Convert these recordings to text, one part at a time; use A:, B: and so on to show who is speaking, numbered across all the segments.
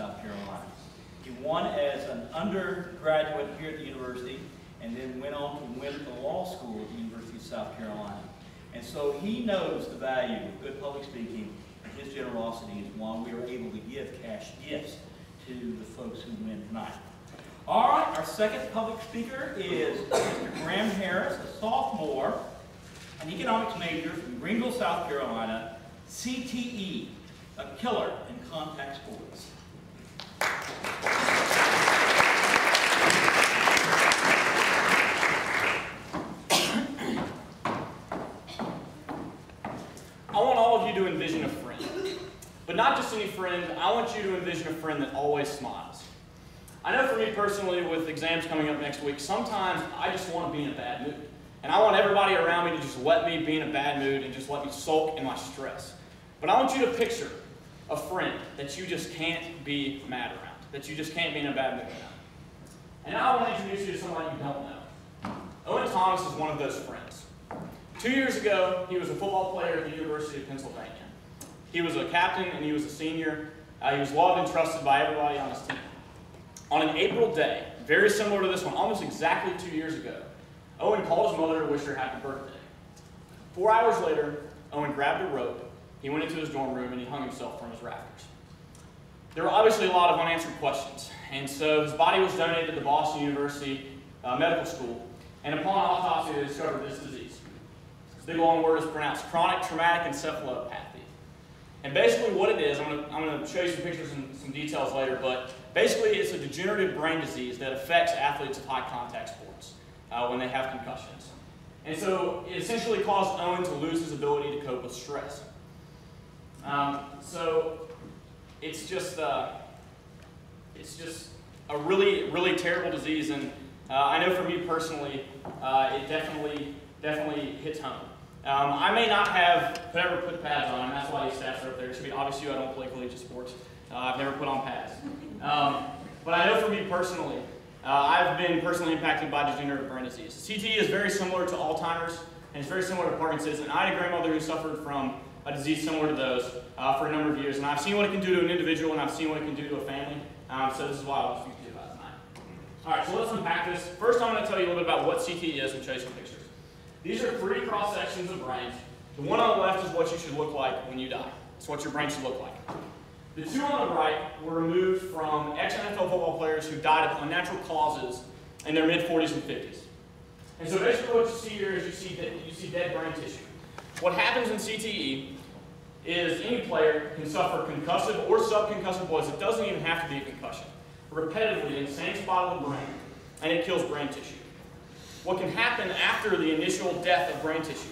A: South Carolina. He won as an undergraduate here at the university, and then went on to win the law school at the University of South Carolina. And so he knows the value of good public speaking, and his generosity is why we are able to give cash gifts to the folks who win tonight. All right, our second public speaker is Mr. Graham Harris, a sophomore, an economics major from Greenville, South Carolina, CTE, a killer in contact sports.
B: I want all of you to envision a friend. But not just any friend, I want you to envision a friend that always smiles. I know for me personally, with exams coming up next week, sometimes I just want to be in a bad mood. And I want everybody around me to just let me be in a bad mood and just let me sulk in my stress. But I want you to picture a friend that you just can't be mad around, that you just can't be in a bad mood around. And now I want to introduce you to somebody you don't know. Owen Thomas is one of those friends. 2 years ago, he was a football player at the University of Pennsylvania. He was a captain and he was a senior. He was loved and trusted by everybody on his team. On an April day, very similar to this one, almost exactly 2 years ago, Owen called his mother to wish her happy birthday. 4 hours later, Owen grabbed a rope, he went into his dorm room, and he hung himself from his rafters. There were obviously a lot of unanswered questions, and so his body was donated to the Boston University Medical School, and upon autopsy they discovered this disease. This big long word is pronounced chronic traumatic encephalopathy. And basically what it is, I'm going to show you some pictures and some details later, but basically it's a degenerative brain disease that affects athletes of high contact sports when they have concussions. And so it essentially caused Owen to lose his ability to cope with stress. So it's just a really, really terrible disease, and I know for me personally, it definitely hits home. I may not have ever put pads on, and that's why these stats are up there. It should be obvious to you I don't play collegiate sports. I've never put on pads. But I know for me personally, I've been personally impacted by degenerative brain disease. CTE is very similar to Alzheimer's, and it's very similar to Parkinson's. And I had a grandmother who suffered from a disease similar to those for a number of years. And I've seen what it can do to an individual, and I've seen what it can do to a family. So this is why I want to speak to you about it tonight. All right, so let's unpack this. First, I'm going to tell you a little bit about what CTE is and show you some pictures. These are 3 cross-sections of brains. The one on the left is what you should look like when you die. It's what your brain should look like. The 2 on the right were removed from ex-NFL football players who died of unnatural causes in their mid-40s and 50s. And so basically what you see here is you see dead brain tissue. What happens in CTE is any player can suffer concussive or subconcussive blows. It doesn't even have to be a concussion. Repetitively in the same spot of the brain, and it kills brain tissue. What can happen after the initial death of brain tissue?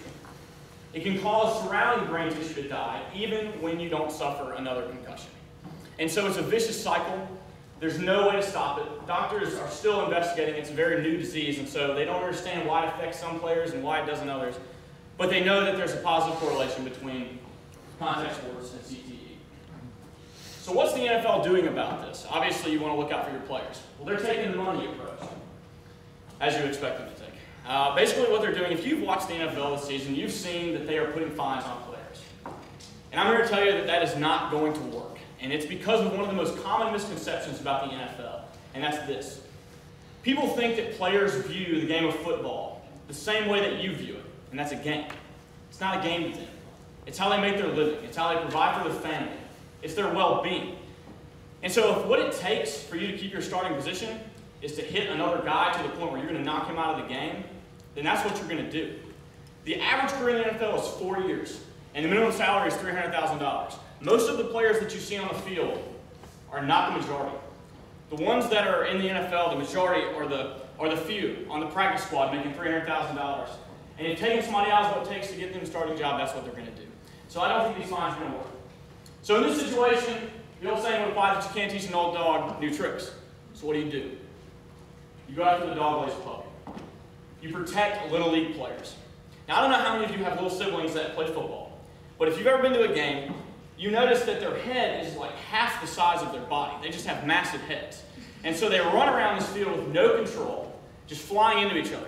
B: It can cause surrounding brain tissue to die, even when you don't suffer another concussion. And so it's a vicious cycle. There's no way to stop it. Doctors are still investigating. It's a very new disease, and so they don't understand why it affects some players and why it doesn't others. But they know that there's a positive correlation between contact sports and CTE. So what's the NFL doing about this? Obviously, you want to look out for your players. Well, they're taking the money approach, as you expect them to take. Basically what they're doing, if you've watched the NFL this season, you've seen that they are putting fines on players. And I'm here to tell you that that is not going to work. And it's because of one of the most common misconceptions about the NFL, and that's this. People think that players view the game of football the same way that you view it, and that's a game. It's not a game to them. It's how they make their living. It's how they provide for their family. It's their well-being. And so if what it takes for you to keep your starting position is to hit another guy to the point where you're going to knock him out of the game, then that's what you're going to do. The average career in the NFL is 4 years, and the minimum salary is $300,000. Most of the players that you see on the field are not the majority. The ones that are in the NFL, the majority are the few on the practice squad making $300,000. And if taking somebody out is what it takes to get them a starting job, that's what they're going to do. So I don't think these fines are going to work. So in this situation, the old saying would apply that you can't teach an old dog new tricks. So what do? You go after the dog lays puppy. You protect Little League players. Now, I don't know how many of you have little siblings that play football, but if you've ever been to a game, you notice that their head is like half the size of their body. They just have massive heads. And so they run around this field with no control, just flying into each other.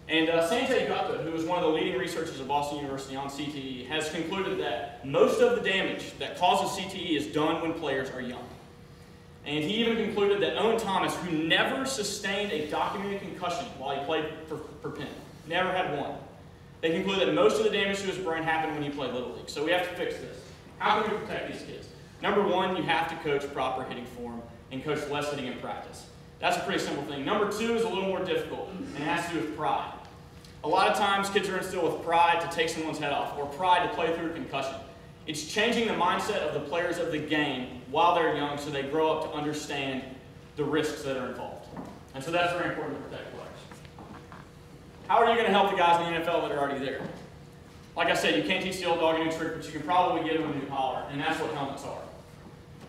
B: And Sanjay Gupta, who is one of the leading researchers at Boston University on CTE, has concluded that most of the damage that causes CTE is done when players are young. And he even concluded that Owen Thomas, who never sustained a documented concussion while he played for Penn, never had one, they concluded that most of the damage to his brain happened when he played Little League. So we have to fix this. How can we protect these kids? Number one, you have to coach proper hitting form and coach less hitting in practice. That's a pretty simple thing. Number two is a little more difficult, and it has to do with pride. A lot of times kids are instilled with pride to take someone's head off, or pride to play through a concussion. It's changing the mindset of the players of the game while they're young so they grow up to understand the risks that are involved. And so that's very important to protect players. How are you going to help the guys in the NFL that are already there? Like I said, you can't teach the old dog a new trick, but you can probably give them a new collar, and that's what helmets are.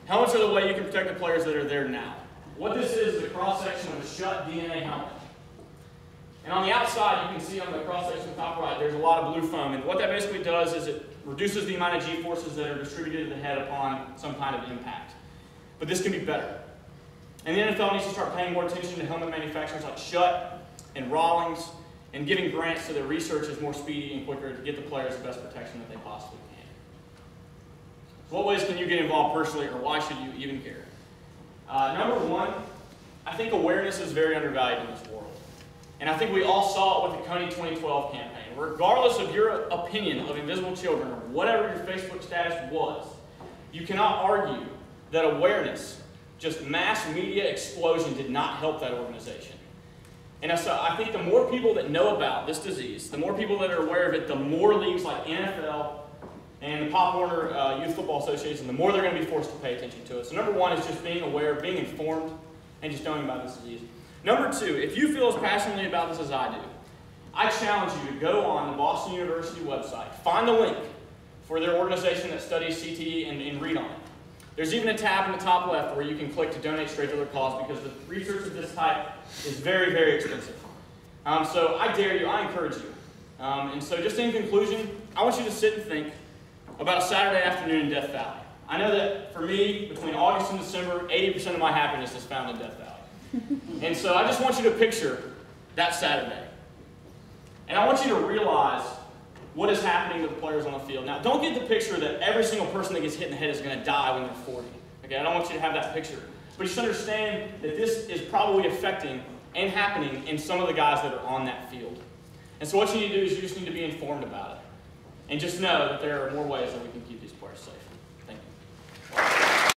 B: Helmets are the way you can protect the players that are there now. What this is a cross-section of a shut DNA helmet. And on the outside, you can see on the cross-section top right, there's a lot of blue foam. And what that basically does is it reduces the amount of G-forces that are distributed to the head upon some kind of impact. But this can be better. And the NFL needs to start paying more attention to helmet manufacturers like Schutt and Rawlings and giving grants so that research is more speedy and quicker to get the players the best protection that they possibly can. So what ways can you get involved personally, or why should you even care? Number one, I think awareness is very undervalued in this world. And I think we all saw it with the Coney 2012 campaign. Regardless of your opinion of invisible children or whatever your Facebook status was, you cannot argue that awareness, just mass media explosion, did not help that organization. And so I think the more people that know about this disease, the more people that are aware of it, the more leagues like NFL and the Pop Warner Youth Football Association, the more they're going to be forced to pay attention to it. So number one is just being aware, being informed, and just knowing about this disease. Number two, if you feel as passionately about this as I do, I challenge you to go on the Boston University website, find the link for their organization that studies CTE and read on it. There's even a tab in the top left where you can click to donate straight to their cause, because the research of this type is very, very expensive. So I dare you, I encourage you. And so just in conclusion, I want you to sit and think about a Saturday afternoon in Death Valley. I know that for me, between August and December, 80% of my happiness is found in Death Valley. And so I just want you to picture that Saturday. And I want you to realize what is happening to the players on the field. Now, don't get the picture that every single person that gets hit in the head is going to die when they're 40. Okay, I don't want you to have that picture. But just understand that this is probably affecting and happening in some of the guys that are on that field. And so what you need to do is you just need to be informed about it. And just know that there are more ways that we can keep these players safe.